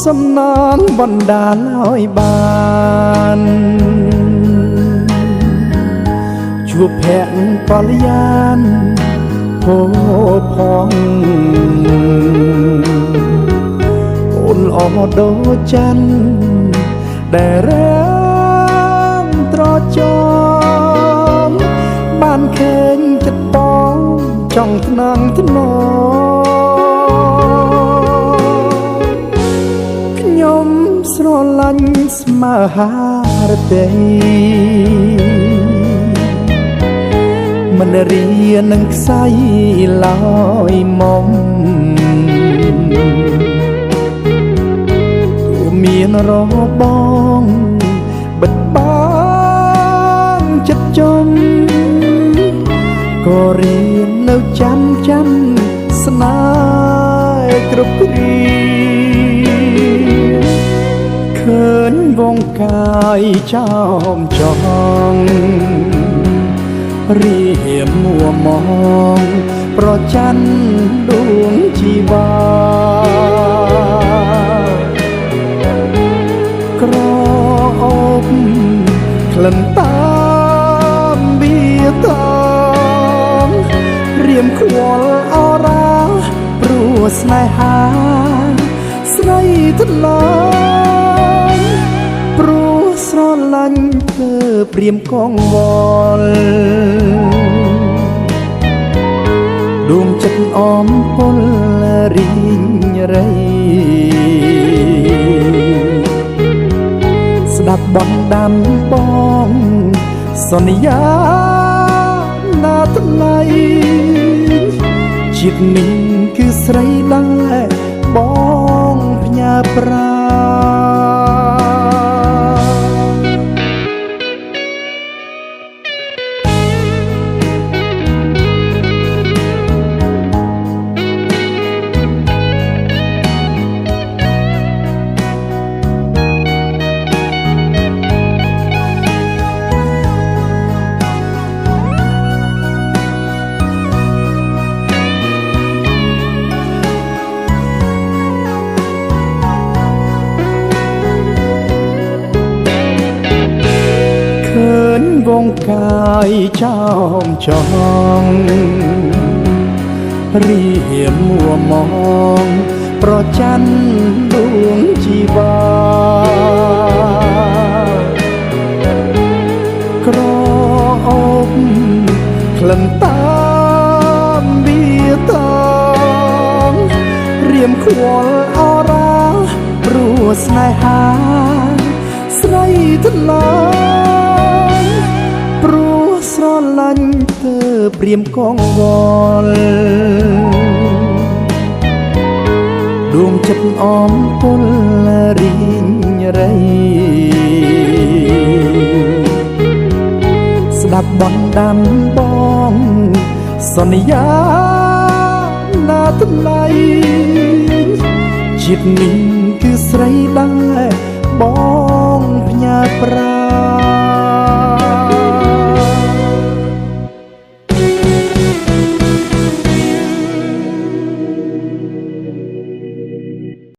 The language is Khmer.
សំណងបណ្ដាលឲ្យបានជួបភក្តិបរិយានភោផងអូនល្អដូចច័ន្ទដែលរាំត្រចមបានឃើញចិត្តបងចង់ថ្នងថ្នមខ្ញុំស្រឡាញ់ស្មើហារតីមិនរៀននឹងខ្សែឡើយមុំទូមានរបងបិទបាំងចិត្តជុំក៏រៀននៅចាំស្នេហ៍គ្រប់គ្រាឃើញវងកាយចោមចងរៀមមួមងប្រច័ណ្ឌដួងជីវាក្រអូបក្លិនតាមវាតងរៀមខ្វល់អរ៉ាព្រោះស្នេហាស្រីថ្លាព្រោះស្រឡាញ់ធ្វើព្រាមកងវល់ដួងចិត្តអមពលរីងរៃស្ដាប់បន់ដាំបងសន្យាណាថ្លៃជាតិនេះគឺស្រីដែលបងផ្ញើប្រាវងកាយចោមចងរៀមមួមងប្រច័ណ្ឌដួងជីវាក្រអូបក្លិនតាមវាតងរៀមខ្វល់អរ៉ាព្រោះស្នេហាស្រីថ្លាព្រោះស្រឡាញ់ធ្វើព្រាមកងវល់ដួងចិត្តអមពលរីងរៃស្ដាប់បន់ដាំបងសន្យាណាថ្លៃជាតិនេះគឺស្រីដែលបងផ្ញើប្រា